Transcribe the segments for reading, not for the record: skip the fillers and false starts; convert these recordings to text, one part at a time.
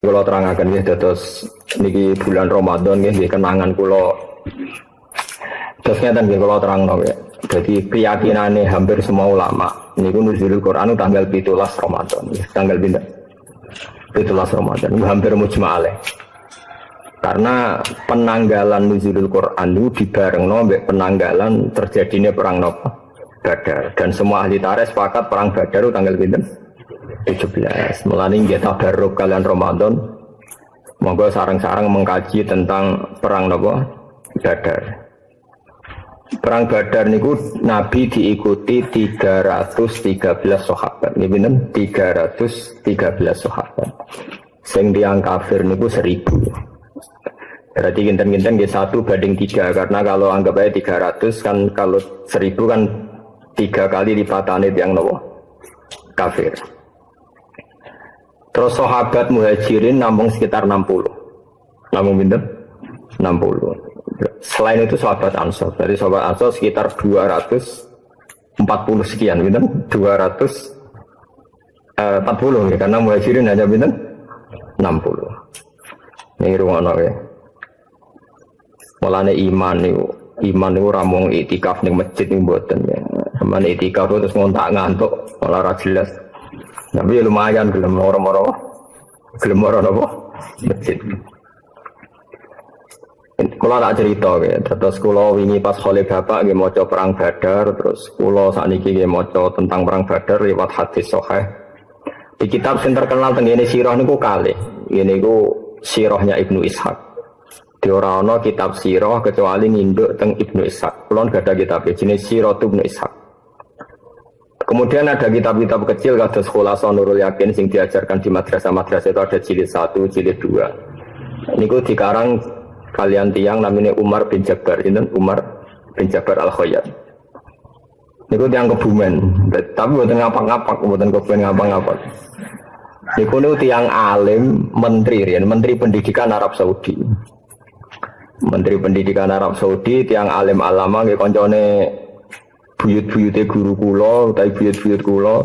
Kula terangaken nggih dados niki bulan Ramadan nggih kenangan kula. Terus ngeten nggih kula terangno nggih. Jadi keyakinane hampir semua ulama niku nuzulul Quran tanggal 17 Ramadan. Tanggal pinten? 17 Ramadan. Hampir mujma' alaih. Karena penanggalan nuzulul Quran itu dibarengno mbek penanggalan terjadinya perang napa? Badar. Dan semua ahli tarikh sepakat perang Badar itu tanggal pinten? 17. Mulane nggih tabarruk kalian Ramadan. Monggo sareng-sareng mengkaji tentang perang napa? Badar. Perang Badar niku Nabi diikuti 313 sahabat. Nggih pinten? 313 sahabat. Sing tiyang kafir niku 1000. Berarti kinten-kinten nggih 1:3 karena kalau anggap aja 300 kan kalau 1000 kan 3 kali lipatane tiyang napa? Kafir. Terus sahabat muhajirin nampung sekitar 60. Nampung pinten? 60. Selain itu sahabat Ansor. Dari sahabat Ansor sekitar 240 sekian, pinten? 240 ya, karena muhajirin hanya pinten? 60. Ini rungono ya. Mulane iman niku ramung itikaf ning masjid ning mboten ya. Samane itikaf terus ngontak ngantuk malah ra jelas. Tapi lumayan gelem moro-moro apa? Masjid. Kula tak cerita ya, terus kula wingi pas khole bapak nggih maca perang Badar, terus kula sakniki nggih maca tentang perang Badar lewat hadis sahih. Di kitab sing terkenal teng ngene sirah niku kalih. Ngene niku sirahnya Ibnu Ishaq. Di ora ana kitab sirah kecuali nginduk teng Ibnu Ishaq. Kula gak ada kitab jenis Sirah Ibnu Ishaq. Kemudian ada kitab-kitab kecil kados Khulasatul Nurul Yakin sing diajarkan di madrasah-madrasah itu ada jilid 1, jilid 2. Niku dikarang kalian tiang namanya Umar bin Jabbar, ini Umar bin Jabbar Al-Khayyat. Niku tiang Kebumen, tapi bukan ngapak-ngapak, bukan Kebumen ngapak-ngapak. Niku tiang alim, menteri pendidikan Arab Saudi. Menteri pendidikan Arab Saudi, tiang alim alama, nggih koncone buyut-buyute guru kula, utawi buyut-buyut kula.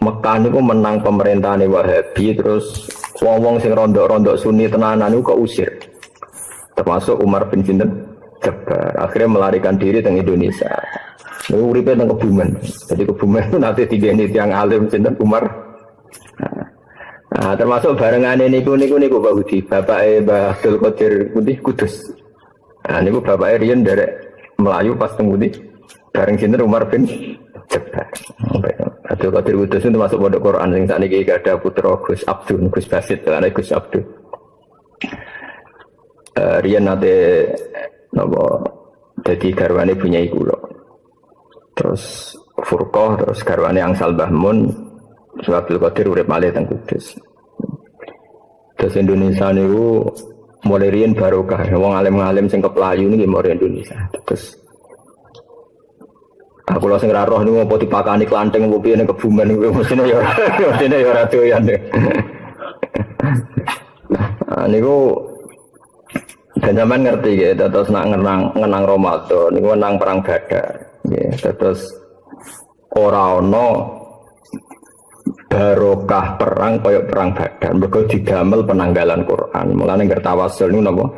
Mekah niku menang pemerintahane Wahabi, terus wong-wong sing rondok-rondok Sunni tenanan niku keusir. Termasuk Umar bin Jabbar. Akhirnya melarikan diri teng Indonesia. Niku uripe teng Kebumen. Jadi Kebumen itu nanti digeni tiyang alim sinten Umar. Nah, termasuk barengane niku Pak Budi, bapake Mbah Abdul Qadir Putih Kudus. Nah, niku bapake riyen derek Melayu pas teng Budi. Bareng sinten Umar bin Jabbar. Abdul Qadir Kudus itu masuk pondok Quran sing sakniki ada putra Gus Abdul, Gus Basit, ana Gus Abdul. Riyen nate napa dadi garwane bunyai kula. Terus Furqah, terus garwane Angsal Bahmun, Abdul Qadir urip malih teng Kudus. Terus Indonesia niku mulai riyen barokah, wong alim-alim sing keplayu niki mulai Indonesia. Terus aku lho sing ora roh niku apa dipakani klanteng opo piye ning Kebumen niku mesine ya ora doyan. Niku dan sampean ngerti ya, terus nak ngenang Ramadan niku nang perang Badar. Nggih, terus ora ana barokah perang kaya perang Badar. Mergo didamel penanggalan Quran. Mulane ngerti tawasul niku napa?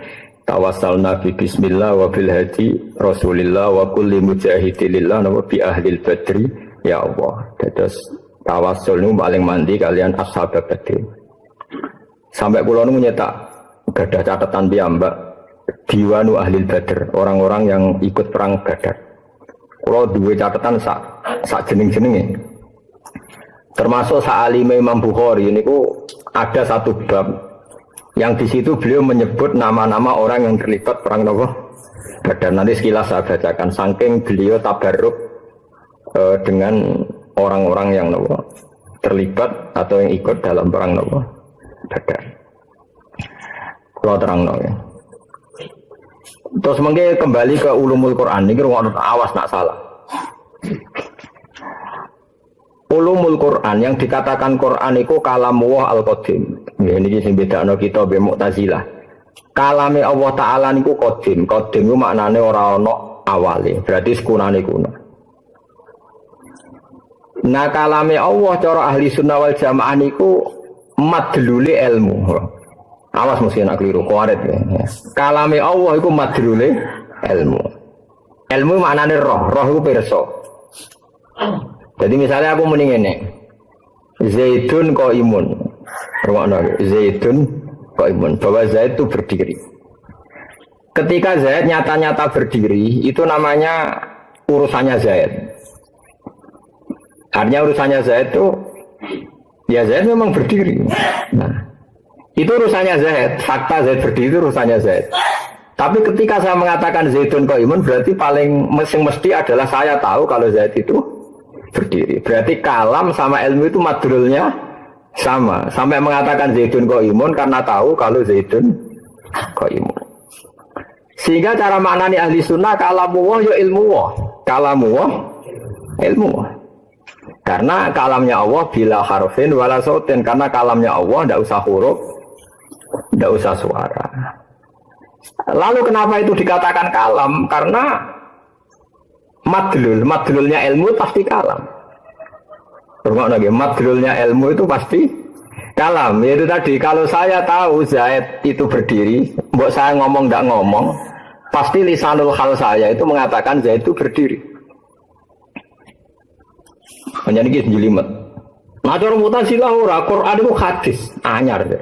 Tawassal Nabi bismillah wa bil hadi Rasulillah wa kulli mujahidilillah napa bi ahlil badri ya Allah. Terus tawassul niku paling mandi kalian ashab Badr. Sampai kula niku nyetak gadah catatan piyambak diwanu ahlil Badr, orang-orang yang ikut perang Badar. Kula duwe catatan sak jeneng-jenenge. Termasuk sak alime Imam Bukhari niku ada satu bab yang di situ beliau menyebut nama-nama orang yang terlibat perang Badar. Nanti sekilas saya bacakan. Saking beliau tabarruk dengan orang-orang yang terlibat atau yang ikut dalam perang Badar. Kalau terang ya. Terus mungkin kembali ke ulumul Quran. Ini awas nak salah. Ulumul Quran yang dikatakan Quran itu kalamullah al-qadim. Ini sing bedakno kita be Mu'tazilah. Kalame Allah Taala niku qadim. Qadim ku maknane ora ana awale, berarti sekunane kuno. Nah kalame Allah cara ahli sunnah wal jamaah niku madlule ilmu. Awas mesti nak keliru, kuarit ya. Kalame Allah iku madlule ilmu. Ilmu maknane roh, roh iku pirsa. Jadi misalnya aku muni ngene. Zaidun qaimun. Rumakno Zaidun qaimun. Bahwa Zaid itu berdiri. Ketika Zaid nyata-nyata berdiri, itu namanya urusannya Zaid. Artinya urusannya Zaid itu ya Zaid memang berdiri. Nah, itu urusannya Zaid. Fakta Zaid berdiri itu urusannya Zaid. Tapi ketika saya mengatakan Zaidun qaimun berarti paling mesti adalah saya tahu kalau Zaid itu berdiri. Berarti kalam sama ilmu itu madrulnya sama. Sampai mengatakan Zaidun qaimun karena tahu kalau Zaidun qaimun. Sehingga cara maknani ahli sunnah kalamu ya ilmu wah. Kalamu ilmu wah. Karena kalamnya Allah bila harfin wala sautin. Karena kalamnya Allah tidak usah huruf, tidak usah suara. Lalu kenapa itu dikatakan kalam? Karena madlulnya ilmu pasti kalam. Madlulnya ilmu itu pasti kalam. Yaitu tadi kalau saya tahu Zaid itu berdiri, mbok saya ngomong tidak ngomong, pasti lisanul hal saya itu mengatakan Zaid itu berdiri. Menjadi gitu jelimet. Nah cara Mu'tazilah ora, Quran itu hadis anyar deh.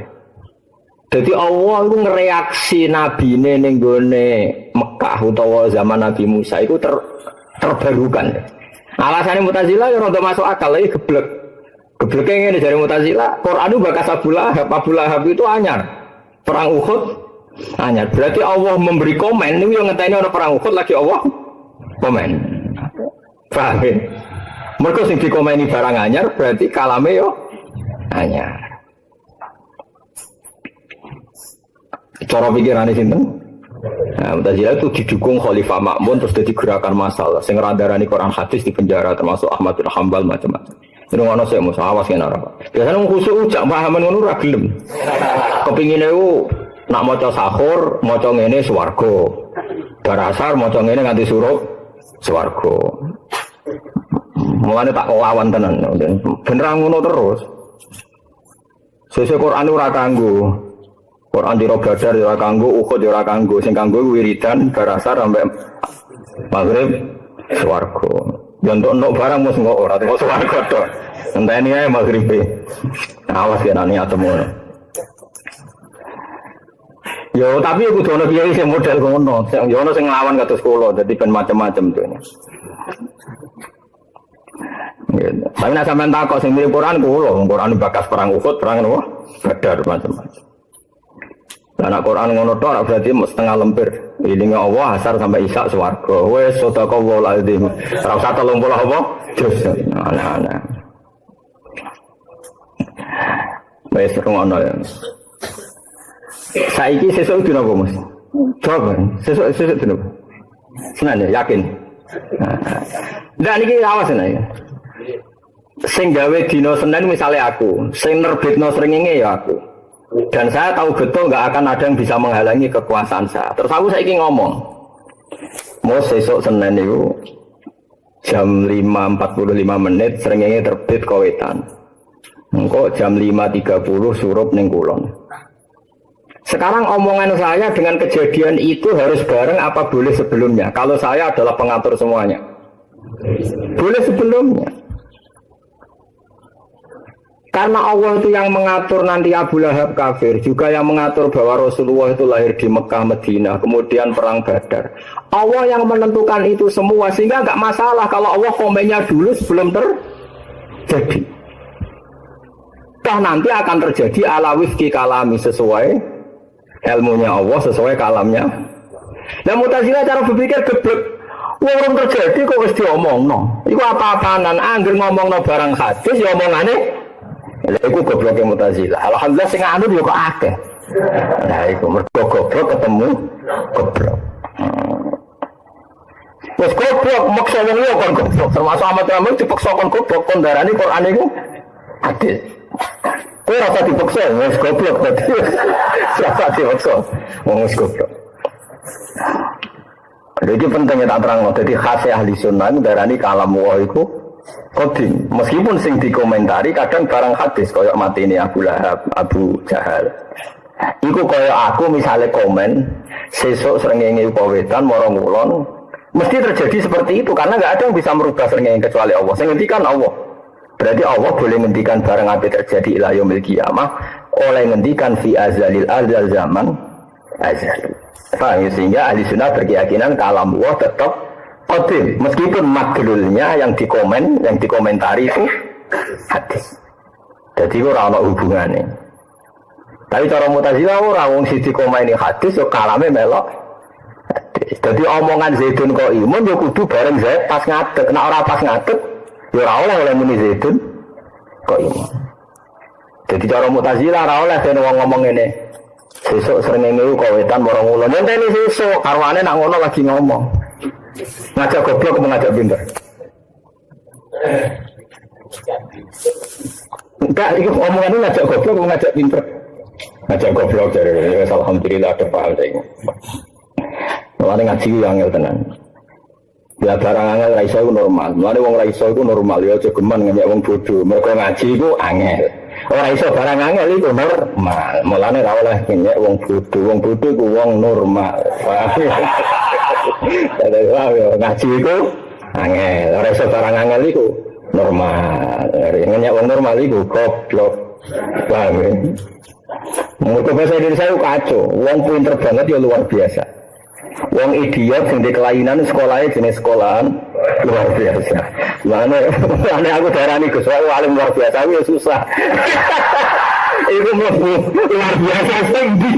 Jadi Allah itu ngereaksi Nabi ning gone Mekah utawa zaman Nabi Musa itu terbarukan. Alasannya Mu'tazilah ya rada masuk akal iki geblek. Gebleke ngene dari Mu'tazilah, Quran itu bakas Abu Lahab itu anyar. Perang Uhud anyar. Berarti Allah memberi komen niku yang ngeteni ana perang Uhud lagi Allah komen. Paham ya? Mergo sing dikomeni barang anyar berarti kalame yo anyar. Cara pikirane sinten? Nah, Mu'tazilah itu didukung Khalifah Ma'mun terus jadi gerakan masalah. Sing ngerandarani Quran hadis di penjara termasuk Ahmad bin Hanbal macam-macam. Itu ngono sik mesti awas kena ora. Biasane wong khusuk ujak pahaman ngono ora gelem. Kepingine ku nak maca sahur, maca ngene swarga. Bar asar maca ngene nganti suruh swarga. Mulane tak lawan tenan. Bener ngono terus. Sesuk Quran ora kanggo. Quran di Badar ora kanggo, Uhud ora kanggo. Sing kanggo wiridan bar asar sampai maghrib swarga. Yo entuk barang mesti kok ora teko swarga to. Enteni ae maghrib. Awas ya nani atemu. Yo tapi kudu ono kiai sing model ngono. Yo ono sing nglawan kados kula, dadi ben macam-macam to. Gitu. Tapi nak sampean takok sing mirip Quran kula, Quran bakas perang Uhud, perang apa? Badar macam-macam. Lah Quran ngono tok berarti setengah lempir. Ilinge Allah asar sampai isya swarga. Wis sadaqallahul azim. Ora usah 30 apa? Jus. Ana-ana. Wis ngono ya. Saiki sesuk dina apa, Mas? Coba, sesuk dina. Senan ya, yakin. Nah, niki awas ya. Sing gawe dina Senin misalnya aku, sing nerbitno srengenge ya aku. Dan saya tahu betul nggak akan ada yang bisa menghalangi kekuasaan saya. Terus aku saiki ngomong, mau sesuk Senin itu jam 5.45 srengenge terbit kawetan. Engko jam 5.30 surup ning kulon. Sekarang omongan saya dengan kejadian itu harus bareng apa boleh sebelumnya? Kalau saya adalah pengatur semuanya. Boleh sebelumnya. Karena Allah itu yang mengatur nanti Abu Lahab kafir, juga yang mengatur bahwa Rasulullah itu lahir di Mekah, Madinah, kemudian perang Badar. Allah yang menentukan itu semua, sehingga nggak masalah kalau Allah komennya dulu sebelum terjadi. Toh nanti akan terjadi ala wifki kalami sesuai ilmunya Allah, sesuai kalamnya. Dan Mu'tazilah cara berpikir geblek. Wong terjadi kok wis diomongno. Iku apa-apanan angger ngomongno barang hadis ya omongane. Lha iku gobloke Mu'tazilah. Alhamdulillah sing anu yo kok akeh. Nah iku mergo goblok ketemu goblok. Wes goblok maksa wong yo kon goblok. Termasuk Ahmad Rahman dipaksa kon goblok kon darani Quran iku adil. Kowe rasa dipaksa wes goblok berarti. Rasa dipaksa wong wis goblok. Jadi pentingnya tak terang. Jadi khas ahli sunnah darani kalam wa iku Qadim. Meskipun sing dikomentari kadang barang hadis koyok mati ini Abu Lahab, Abu Jahal. Iku koyok aku misalnya komen sesuk srengenge wetan marang ulon mesti terjadi seperti itu karena nggak ada yang bisa merubah srengenge kecuali Allah. Sing ngendikan Allah. Berarti Allah boleh ngendikan barang apa terjadi ila yaumil qiyamah oleh ngendikan fi azalil azal zaman azal. Paham ya? Sehingga ahli sunnah berkeyakinan kalam Allah tetap qadim meskipun madlulnya yang dikomentari itu hadis. Jadi ora ana hubungane. Tapi cara Mu'tazilah ora wong siji komeni hadis yo kalame melok hadis. Jadi omongan Zaidun kok imun yo kudu bareng Zaid pas ngadeg. Nek ora pas ngadeg yo ora oleh muni Zaidun kok imun. Jadi cara Mu'tazilah ora oleh dene wong ngomong ngene. Sesuk srengenge kok wetan marang ulun. Ngenteni sesuk karwane nak ngono lagi ngomong. Ngajak goblok apa ngajak pinter? Enggak, itu omongannya ngajak goblok apa ngajak pinter? Ngajak goblok dari alhamdulillah ada paham saya. Mulane ngaji ku angel tenan. Ya barang angel ra iso normal. Mulane wong ra iso iku normal ya aja geman ngenyek wong bodho. Mergo ngaji iku angel. Ora iso barang angel iku normal. Mulane ra oleh ngenyek wong bodho. Wong bodho iku wong normal. Ngaji iku angel. Ora iso barang angel iku normal. Ngenyek wong normal iku goblok. Paham ya? Mergo bahasa Indonesia itu kacau. Wong pinter banget ya luar biasa. Wong idiot sing di kelainan sekolahnya jenis sekolahan luar biasa. Mana aku darani Gus alim luar biasa ya susah. Itu luar biasa sing di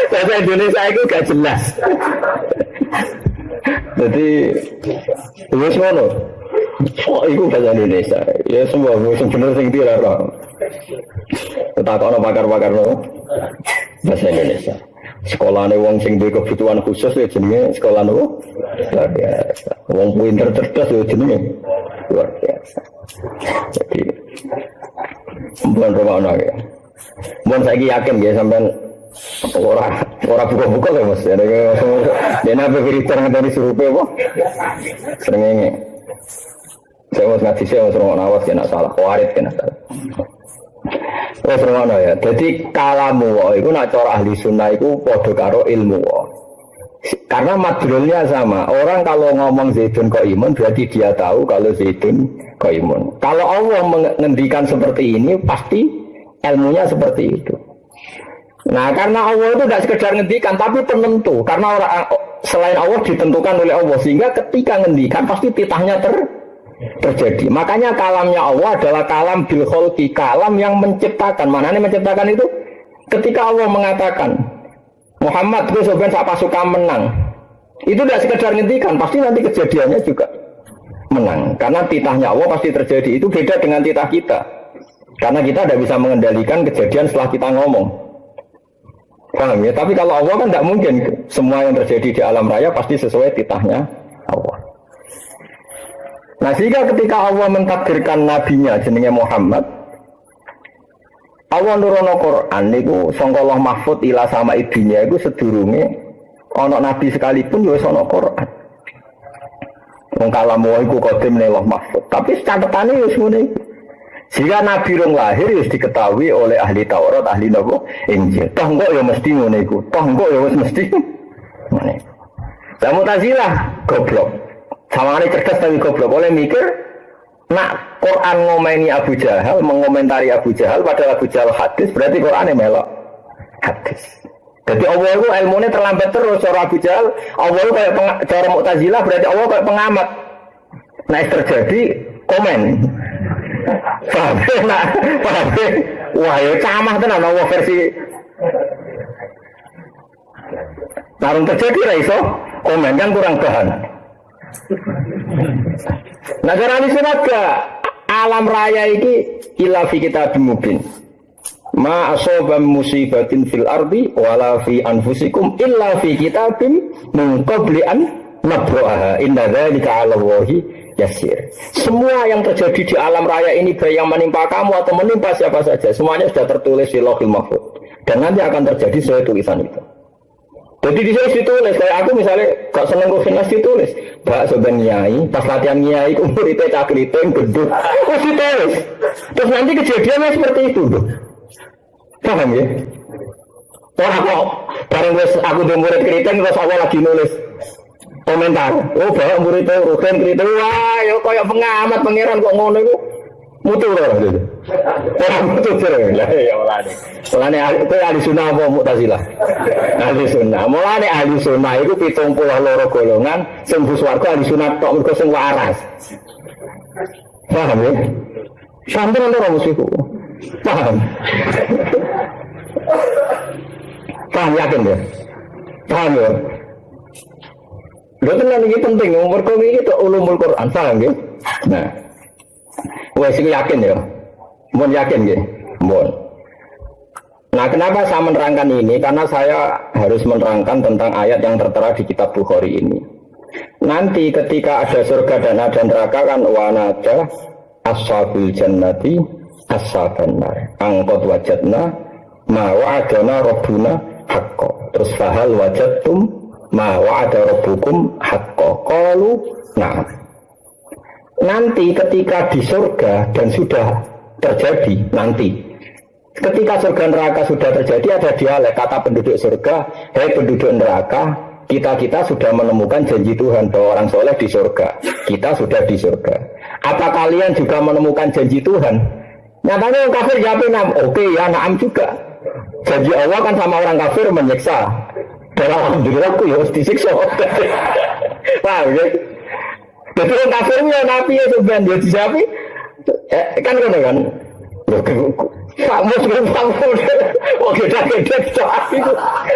bahasa Indonesia itu gak jelas. Jadi wis ngono. Oh, itu bahasa Indonesia. Ya semua sing bener sing ndi ora. Takokno pakar-pakar bahasa Indonesia. Sekolahane wong sing duwe kebutuhan khusus ya jenenge sekolah nopo? Luar biasa. Wong pinter cerdas ya jenenge luar biasa. Jadi mbon rokono ya. Mbon saiki yakin ya sampean ora buka-buka lho Mas. Dene apa berita ngene surupe apa? Srengenge. Saya mau ngaji saya mau serong awas kena salah, warid kena salah. Oh serong ya. Jadi kalamu itu nak cara ahli sunnah itu podo karo ilmu. Karena madrulnya sama. Orang kalau ngomong Zaidun kok imun berarti dia tahu kalau Zaidun kok imun. Kalau Allah mengendikan seperti ini pasti ilmunya seperti itu. Nah karena Allah itu tidak sekedar ngendikan tapi penentu. Karena orang selain Allah ditentukan oleh Allah sehingga ketika ngendikan pasti titahnya terjadi. Makanya kalamnya Allah adalah kalam bil kholqi, kalam yang menciptakan. Mana nih menciptakan itu? Ketika Allah mengatakan Muhammad gue sebenarnya sak pasukan menang. Itu tidak sekedar ngendikan, pasti nanti kejadiannya juga menang. Karena titahnya Allah pasti terjadi. Itu beda dengan titah kita. Karena kita tidak bisa mengendalikan kejadian setelah kita ngomong. Paham ya? Tapi kalau Allah kan tidak mungkin. Semua yang terjadi di alam raya pasti sesuai titahnya Allah. Nah sehingga ketika Allah mentakdirkan nabinya jenenge Muhammad, Allah nurono Quran niku sangka Allah mahfud ila sama ibunya iku sedurunge ana nabi sekalipun ya wis ana Quran. Wong kalamu iku qadim ning Allah mahfud. Tapi catetane wis ngene. Sehingga nabi rong lahir wis diketahui oleh ahli Taurat, ahli napa? Injil. Toh engko ya mesti ngene iku. Toh engko ya wis mesti ngene. Lah Mu'tazilah goblok. Sawangane cerdas tapi goblok oleh mikir nak Quran ngomeni Abu Jahal, mengomentari Abu Jahal padahal Abu Jahal hadis berarti Quran melok hadis. Jadi Allah itu ilmunya terlambat terus cara Abu Jahal, Allah itu kayak cara Mu'tazilah berarti Allah kayak pengamat. Nah terjadi komen. Paham? Nah, paham? Wah ya camah tenan Allah versi tarung terjadi ra iso komen kan kurang bahan. Nah cara ini alam raya ini illa fi kitabim mubin. Ma asoba musibatin fil ardi wala fi anfusikum illa fi kitabim min qabli an nabraha. Inna dzalika 'ala Allahi yasir. Semua yang terjadi di alam raya ini baik yang menimpa kamu atau menimpa siapa saja, semuanya sudah tertulis di Lauhul Mahfuz. Dan nanti akan terjadi sesuai tulisan itu. Jadi di sini ditulis, kayak aku misalnya gak seneng Rufinas ditulis. bakso ben nyai, pas latihan nyai muridnya cah kriting gendut. Wis ditulis. Terus nanti kejadiannya seperti itu loh. Paham ya? Orang kok bareng wis aku di murid kriting terus awal lagi nulis komentar. Oh, bawa muridnya rugen kriting. Wah, yo koyo pengamat pangeran kok ngono iku. Mutu lho gitu. Orang mutu terus. Lah ya olane. Olane itu ahli sunnah apa Mu'tazilah? Ahli sunnah. Mulane ahli sunnah iku 72 golongan sing bus warga ahli sunnah tok mergo sing waras. Paham ya? Sampai nanti orang musuhku. Paham? Paham yakin ya? Paham ya? Lho tenan iki penting umur kok iki tok ulumul Quran, paham ya? Nah. Wes iki yakin ya? Mun yakin nggih? Mun. Nah, kenapa saya menerangkan ini? Karena saya harus menerangkan tentang ayat yang tertera di kitab Bukhari ini. Nanti ketika ada surga dan ada neraka kan wanada ashabul jannati ashaban nar. Angkot wajadna ma wa'adana rabbuna haqqo. Terus fahal wajadtum ma wa'ada rabbukum haqqo. Qalu na'am. Nanti ketika di surga dan sudah terjadi nanti ketika surga neraka sudah terjadi ada dialek kata penduduk surga, hei penduduk neraka, kita sudah menemukan janji Tuhan bahwa orang soleh di surga, kita sudah di surga. Apa kalian juga menemukan janji Tuhan? Nyatanya orang kafir jawab na'am. Oke ya na'am juga. Janji Allah kan sama orang kafir menyiksa. Dan alhamdulillah aku ya harus disiksa. Paham ya? Jadi orang kafirnya nabi ya sebenarnya dia disapi kan kan kamu sudah kamu oke dah soal itu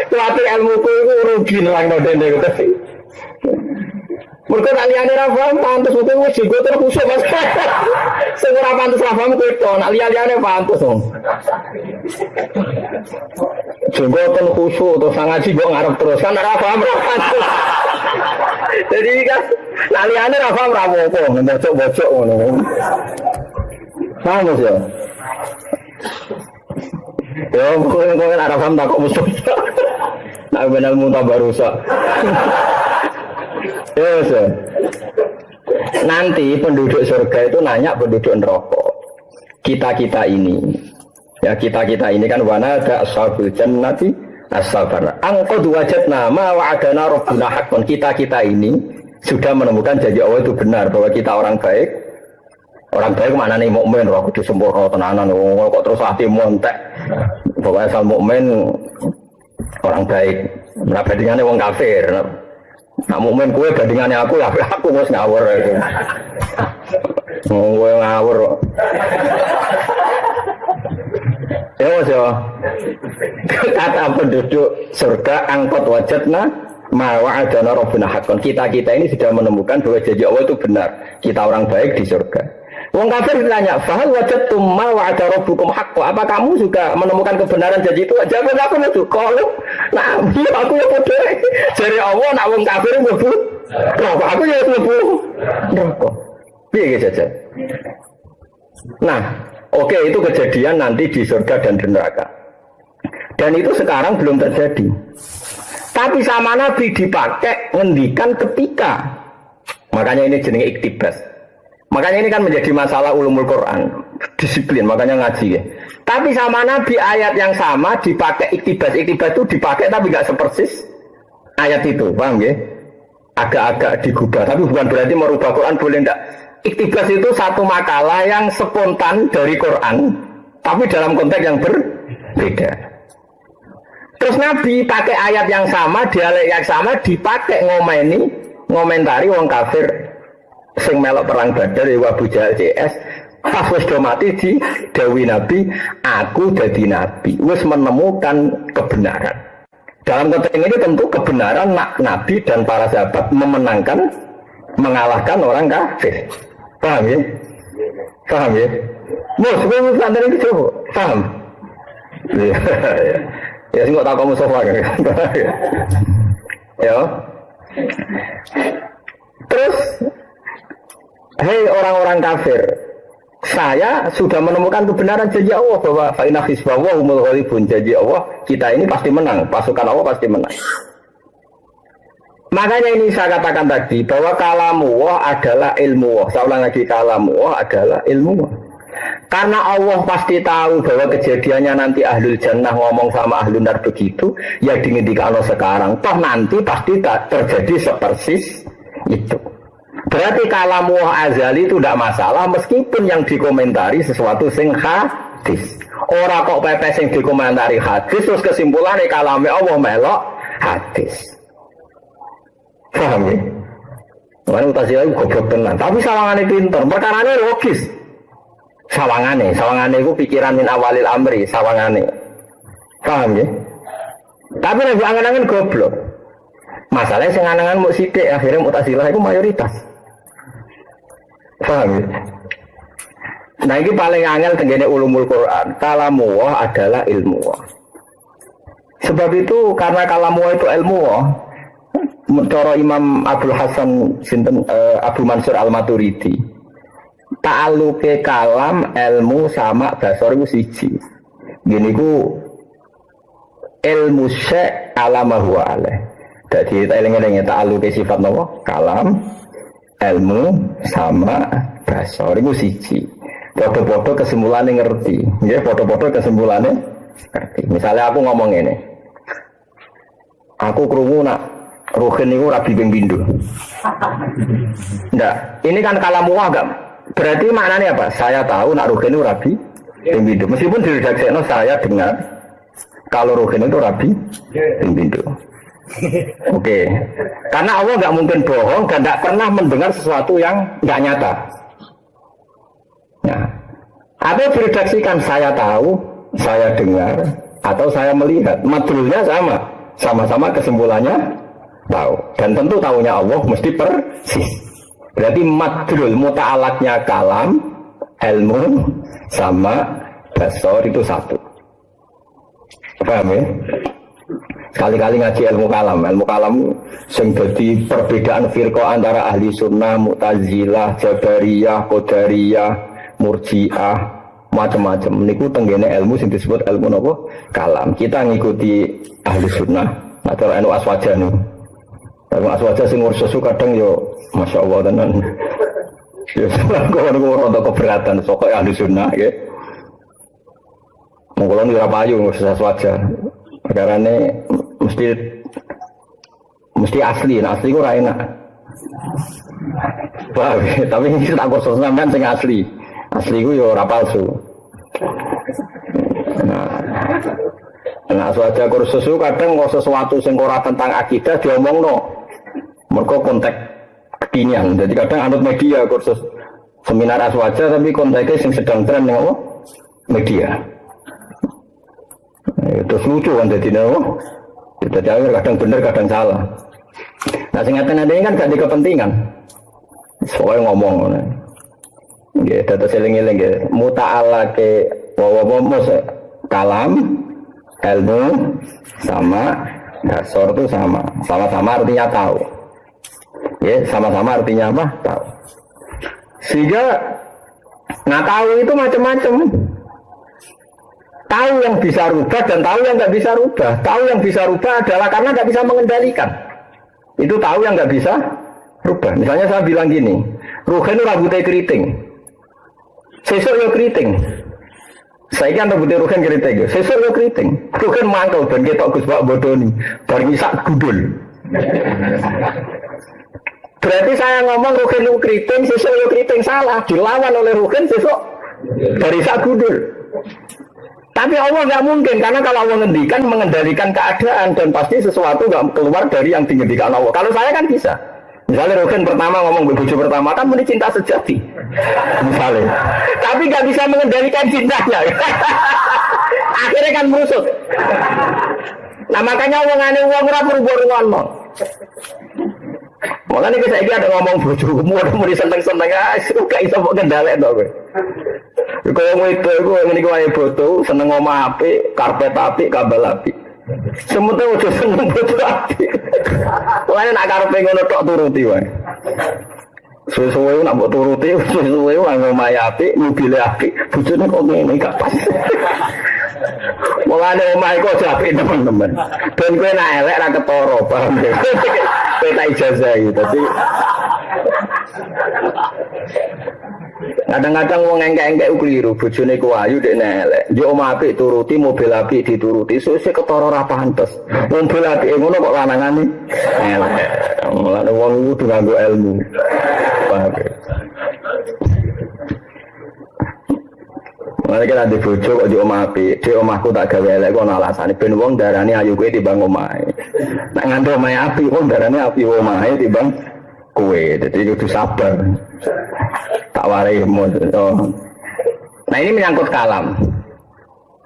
pelatih ilmuku itu rugi nang nodene gitu sih. Mereka aliane ra paham pantes itu wis digo terus kusuk Mas. Sing ora pantes ra paham kuwi nak liane pantes dong. Jenggoten kusuk terus ngaji kok ngarep terus kan ora paham ra pantes. Jadi kan liane ra paham ra apa-apa bocok-bocok ngono. Paham ya? Ya mungkin ada paham tak kok musuh. Nak benar muntah barusak. Yes, nanti penduduk surga itu nanya penduduk neraka. Kita ini, ya kita ini kan wanada ashabul jannati ashabar. Angqad wajadna ma wa'adana rabbuna haqqan. Kita ini sudah menemukan janji Allah itu benar bahwa kita orang baik. Orang baik mana nih mukmin, aku disempurna tenanan. Kok terus hati montek. Pokoknya asal mukmin orang baik. Nah bandingannya wong kafir. Nak mukmin kue bandingannya aku ya aku harus ngawur. Gue ngawur. Ya mas ya. Kata penduduk surga angkot wajadna ma wa'adana rabbuna haqqan. Kita ini sudah menemukan bahwa janji Allah itu benar. Kita orang baik di surga. Wong kafir ditanya, "Fahal wajadtum ma wa'ada rabbukum haqqan?" Apa kamu juga menemukan kebenaran janji itu? Jawab aku itu. Kalau nah, aku ya bodoh. Jare Allah nak wong kafir mlebu neraka. Aku ya mlebu neraka. Piye saja. Nah, oke itu kejadian nanti di surga dan di neraka. Dan itu sekarang belum terjadi. Tapi sama Nabi dipakai ngendikan ketika. Makanya ini jenenge iktibas. Makanya ini kan menjadi masalah ulumul Quran, disiplin, makanya ngaji ya. Tapi sama Nabi ayat yang sama dipakai iktibas itu dipakai tapi nggak sepersis ayat itu, paham ya? Agak-agak digubah, tapi bukan berarti merubah Quran, boleh enggak. Iktibas itu satu makalah yang spontan dari Quran, tapi dalam konteks yang berbeda. Terus Nabi pakai ayat yang sama, dialek yang sama dipakai ngomentari wong kafir sing melok perang Badar ya Abu Jahal CS pas wis do mati di dawuh Nabi, aku jadi nabi wis menemukan kebenaran. Dalam konteks ini tentu kebenaran Nabi dan para sahabat mengalahkan orang kafir. Paham ya? Paham ya? Mus, kamu sadar itu coba. Paham? Ya sing kok tak kamu sofa kan. Ya. Terus hei orang-orang kafir, saya sudah menemukan kebenaran janji Allah bahwa fa'inna hisbawa humul ghalibun, janji Allah kita ini pasti menang, pasukan Allah pasti menang. Makanya ini saya katakan tadi bahwa kalamullah adalah ilmu. Saya ulang lagi, kalamullah adalah ilmu. Karena Allah pasti tahu bahwa kejadiannya nanti ahlul jannah ngomong sama ahlul nar begitu, ya dingendikano sekarang. Toh nanti pasti tak terjadi sepersis itu. Berarti kalamullah azali itu tidak masalah meskipun yang dikomentari sesuatu sing hadis. Ora kok pepes sing dikomentari hadis terus kesimpulannya kalamnya Allah melok hadis. Paham ya? Mana Mu'tazilah itu goblok tenan, tapi sawangane pinter, perkarane logis. Sawangane itu pikiran min awalil amri, sawangane. Paham ya? Tapi nek angan-angan goblok. Masalahnya sing angan-angan muk sithik, akhirnya Mu'tazilah itu mayoritas. Paham ya? Nah ini paling angel tenggene ulumul Quran. Kalamullah adalah ilmu. Sebab itu karena kalamullah itu ilmu. Cara Imam Abdul Hasan Abu Mansur Al-Maturidi ta'aluke kalam ilmu sama basar itu siji gini ku ilmu syek alama huwa alaih jadi eling-elingnya ta'aluke sifat apa? Kalam ilmu sama basar itu siji podo-podo kesimpulannya ngerti ya podo-podo kesimpulannya ngerti misalnya aku ngomong ini aku krungu nak Ruhin itu rabi ping pindho. Nggak, ini kan kalamullah enggak. Berarti maknanya apa? Saya tahu nak Ruhin itu rabi ping pindho. Meskipun diredaksekno saya dengar kalau Ruhin itu rabi ping pindho. Oke. Karena Allah enggak mungkin bohong dan enggak pernah mendengar sesuatu yang enggak nyata. Nah, atau diredaksikan saya tahu, saya dengar atau saya melihat. Madlulnya sama-sama kesimpulannya tahu dan tentu tahunya Allah mesti persis. Berarti madrul muta'alaknya kalam ilmu sama basar itu satu. Paham ya? Sekali-kali ngaji ilmu kalam sing dadi perbedaan firqah antara ahli sunnah, mu'tazilah, jabariyah, qadariyah, murji'ah, macam-macam niku tenggene ilmu sing disebut ilmu napa? Kalam. Kita ngikuti ahli sunnah atau anu aswaja niku. Kalau aswaja sing ngurus kadang yo masya Allah tenan. Ya kalau rada keberatan sokok ahli sunnah ya. Monggo ora payu ngurus aswaja. Perkarane mesti asli ku ora enak. Wah, tapi ini tak kursus sampean sing asli. Asli ku yo ora palsu. Nah, aswaja kursus kadang kok sesuatu sing ora tentang akidah diomongno. Mereka konteks kekinian. Jadi kadang anut media kursus seminar aswaja tapi konteksnya yang sedang tren yang media. Itu lucu kan jadi jadi kadang benar kadang salah. Nah singkatan ada ini kan gak di kepentingan. Soalnya ngomong. Ya data seling-eling ya. Muta'ala ke kalam ilmu sama dasar itu sama-sama artinya tahu. Ya, sama-sama artinya apa? Tahu. Sehingga tahu itu macam-macam. Tahu yang bisa rubah dan tahu yang nggak bisa rubah. Tahu yang bisa rubah adalah karena nggak bisa mengendalikan. Itu tahu yang nggak bisa rubah. Misalnya saya bilang gini, Ruhen rambutnya keriting. Sesuk yo keriting. Saya kan rambutnya Ruhen keriting. Sesuk yo keriting. Ruhen mantel dan ketok Gus Pak bodoni. Bareng isak gudul. Berarti saya ngomong Ruhin lu keriting, sesuk lu keriting salah, dilawan oleh Ruhin sesuk dari sagudul. Tapi Allah nggak mungkin karena kalau Allah mengendalikan keadaan dan pasti sesuatu nggak keluar dari yang digendalikan Allah. Kalau saya kan bisa. Misalnya Ruhin pertama ngomong bojo pertama kan muni cinta sejati. Misalnya. Tapi nggak bisa mengendalikan cintanya. Akhirnya kan merusut. Nah makanya wong ora berubah-ubah. Makanya kita ada ngomong bojomu ada mau disenteng-senteng suka iso kok kendalek to kowe. Kalau mau itu ngene iki wae foto seneng ngomah apik, karpet apik, kabel apik. Semuanya udah seneng foto apik. Lain nak karepe ngono tok turuti wae. Suwe-suwe nak mbok turuti, suwe-suwe ngomah apik, mobil apik, bojone kok ngene gak pas. Mulane omah iku aja apik teman-teman. Ben kowe nak elek ra ketara, paham ya? Kowe tak ijazah iki. Dadi kadang-kadang wong engkek-engkek keliru, bojone ku ayu dekne elek. Yo omah apik turuti, mobil apik dituruti, sesuk ketara ra pantes. Mobil apik ngono kok lanangane elek. Mulane wong kudu nganggo ilmu. Paham ya? Mulane kan ade bojo kok di omah apik, di omahku tak gawe elek kok ana alasane ben wong darani ayu kowe timbang omahe. Nek ngandhe omahe apik wong darani apik omahe timbang kowe. Dadi kudu sabar. Tak warai Nah ini menyangkut kalam.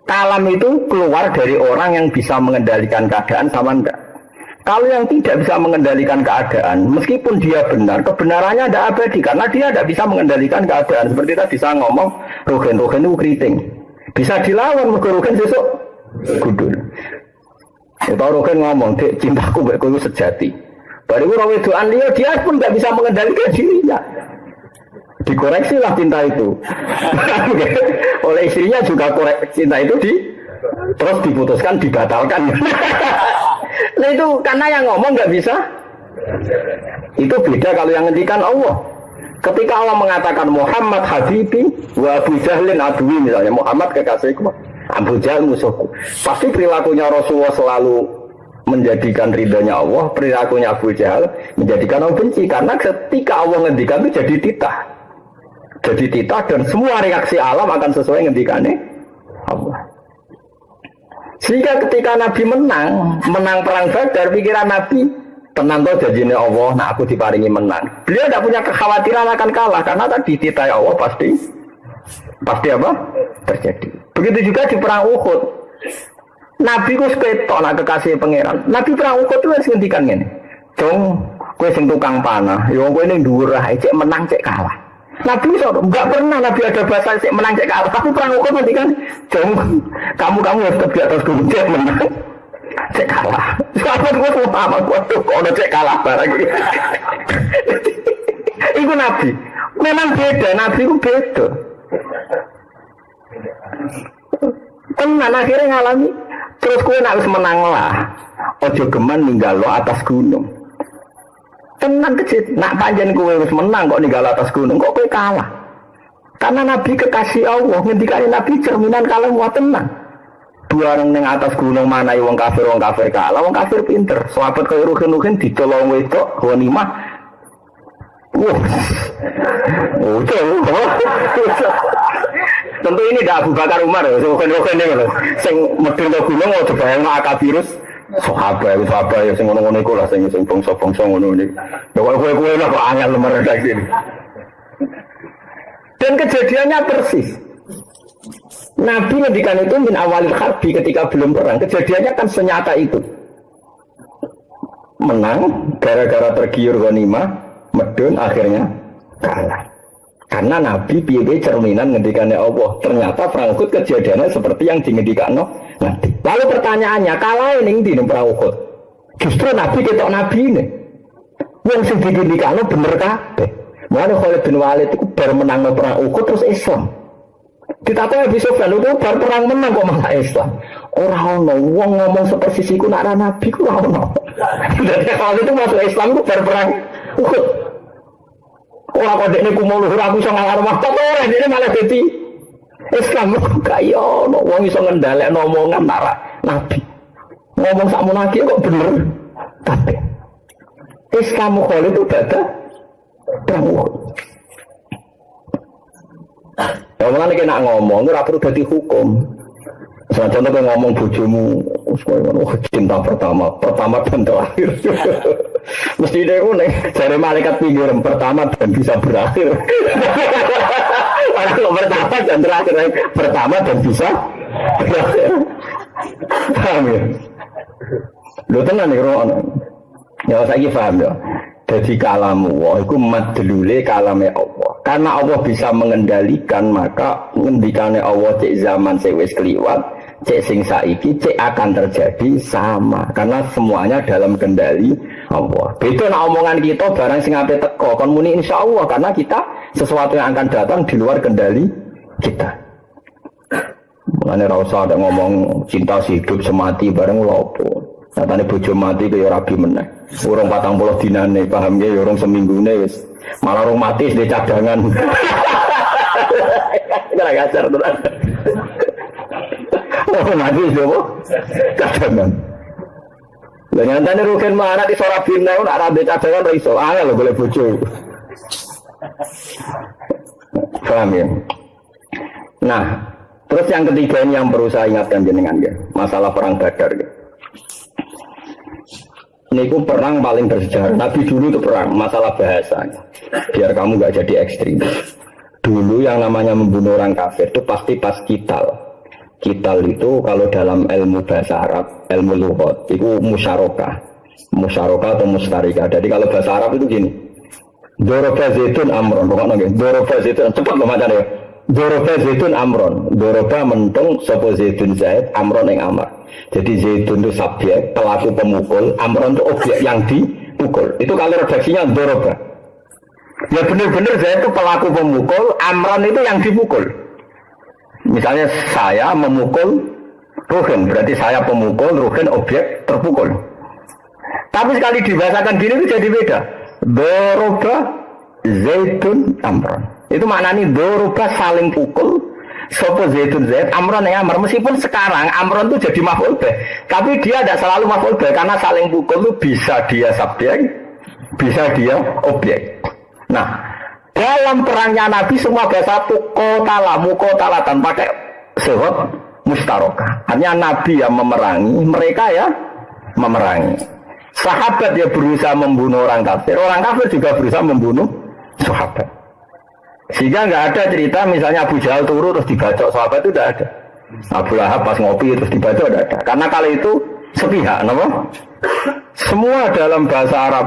Kalam itu keluar dari orang yang bisa mengendalikan keadaan sama enggak. Kalau yang tidak bisa mengendalikan keadaan, meskipun dia benar, kebenarannya tidak abadi karena dia tidak bisa mengendalikan keadaan. Seperti tadi saya ngomong, rogen itu keriting. Bisa dilawan, rogen sesuk gudul. Atau rogen ngomong, dek cintaku baikku sejati. Baru orang wedoan dia pun tidak bisa mengendalikan dirinya. Dikoreksi lah cinta itu. Oleh istrinya juga cinta itu terus diputuskan, dibatalkan. Nah itu karena yang ngomong nggak bisa. Itu beda kalau yang ngendikan Allah. Ketika Allah mengatakan Muhammad Habibi wa Abu Jahlin aduwi, misalnya Muhammad kekasihku, Abu Jahal musuhku. Pasti perilakunya Rasulullah selalu menjadikan ridhonya Allah, perilakunya Abu Jahal menjadikan Allah benci. Karena ketika Allah ngendikan itu jadi titah. Jadi titah dan semua reaksi alam akan sesuai ngendikannya Allah. Sehingga ketika Nabi menang perang Badar, pikiran Nabi tenang toh janjine Allah, nah aku diparingi menang. Beliau tidak punya kekhawatiran akan kalah karena tadi titah Allah pasti apa? Terjadi. Begitu juga di perang Uhud. Nabi ku ketok nak kekasih pangeran. Nabi perang Uhud itu wis ngendikan ngene. Dong, kowe sing tukang panah, ya kowe ning dhuwur ae cek menang cek kalah. Nabi enggak pernah Nabi ada bahasa cek menang cek kalah. Tapi perang Uhud nanti kan, dong kamu harus tetap di atas gunung cek menang cek kalah. Sahabat gue semua apa gue tuh kalau cek kalah barang. Itu Nabi. Memang beda, Nabi itu beda. Tenan akhirnya ngalami. Terus kowe nak wis menang lah. Ojo geman ninggal lo atas gunung. Tenan kecil, nak panjen kowe wis menang kok ninggal atas gunung, kok kowe kalah. Karena Nabi kekasih Allah, ngendikane Nabi cerminan kalau mau tenang. Dua orang ning atas gunung mana wong kafir kalah, wong kafir pinter. Sahabat kowe rugen-rugen ditolong wedok ghanimah. Wah. Oh, tentu ini tidak Abu Bakar Umar ya, rugen-rugen ini loh. Sing medun ke gunung aja bayangno akabirus. Sahabat ya sing ngono-ngono iku lah sing bangsa-bangsa ngono iki. Ya kowe lah kok angel lemar kayak gini. Dan kejadiannya persis. Nabi ngendikan itu min awalil harbi ketika belum perang. Kejadiannya kan senyata itu. Menang gara-gara tergiur ghanimah, medun akhirnya kalah. Karena Nabi piye cerminan ngendikannya Allah. Ternyata perang Uhud kejadiannya seperti yang dingendikanno Nabi. Lalu pertanyaannya, kalah ning ndi perang Uhud? Justru Nabi ketok Nabi ini. Wong sing dingendikanno bener kabeh. Mulane Khalid bin Walid itu bar menang perang Uhud terus Islam. Ditakoki Abi Sufyan itu bar perang menang kok malah Islam. Ora ono wong ngomong sepersis iku nak Nabi ku ora ono. Dadi Khalid itu masuk Islam itu bar perang Uhud. Ora kok dekne ku mau luhur aku iso ngalar waktu ora dene malah dadi Islam kaya ono wong iso ngendhalekno omongan nara Nabi. Ngomong sakmono lagi kok bener kabeh. Islam Khalid itu dada perang Uhud. Ya mulane nek nak ngomong ora perlu dadi hukum. Contohnya kau ngomong bojomu, cinta pertama dan terakhir. Mesti dia unik. Dari malaikat pinggir pertama dan bisa berakhir. Kalau pertama dan terakhir, pertama dan bisa berakhir. Paham ya? Lu tenang nih Rono. Ya saya paham ya. Jadi kalamu Allah itu madlule kalame Allah. Karena Allah bisa mengendalikan, maka ngendikane Allah cek zaman sewis keliwat, cek sing saiki cek akan terjadi sama. Karena semuanya dalam kendali Allah. Beda nak omongan kita barang sing ape teko kon muni insyaallah karena kita sesuatu yang akan datang di luar kendali kita. Mulane ra usah ada ngomong cinta hidup semati bareng lho opo. Nyatane bojo mati ke ya rabi meneh. Urung 40 dinane, paham nggih, urung seminggune wis. Malah urung mati wis cadangan. Ora gajar tenan. Oh, mati wis opo? Cadangan. Lah nyatane rugen mana di sorabine ora rabi cadangan ra iso. Angel lho golek bojo. Paham ya? Nah, terus yang ketiga ini yang perlu saya ingatkan jenengan ya, masalah perang Badar ya. Ini ku perang paling bersejarah. Nabi dulu itu perang, masalah bahasanya. Biar kamu gak jadi ekstrim. Dulu yang namanya membunuh orang kafir itu pasti pas kital. Kital itu kalau dalam ilmu bahasa Arab, ilmu lughat, itu musyarakah. Musyarakah atau mustarika. Jadi kalau bahasa Arab itu gini. Doroba zaitun amron, pokoknya nggih. Doroba zaitun cepat loh macam ya. Doroba zaitun amron. Doroba mentung sapa zaitun zaid, amron yang amar. Jadi zaitun itu subjek, pelaku pemukul, amron itu objek yang dipukul. Itu kalau redaksinya doroba. Ya benar-benar zaid itu pelaku pemukul, amron itu yang dipukul. Misalnya saya memukul Ruhin, berarti saya pemukul, Ruhin objek terpukul. Tapi sekali dibahasakan gini itu jadi beda. Doroba zaitun amron. Itu maknanya doroba saling pukul. Sopo zaitun zait amron yang amar. Meskipun sekarang amron itu jadi maf'ul bih, tapi dia tidak selalu maf'ul bih karena saling pukul itu bisa dia subjek, bisa dia objek. Nah, dalam perangnya Nabi semua bahasa kotala, mukotalatan pakai sifat mustarokah. Hanya Nabi yang memerangi, mereka ya memerangi. Sahabat ya berusaha membunuh orang kafir juga berusaha membunuh sahabat. Sehingga nggak ada cerita misalnya Abu Jahal turu terus dibacok sahabat itu tidak ada. Abu Lahab pas ngopi terus dibacok tidak ada. Karena kali itu sepihak, nama? Semua dalam bahasa Arab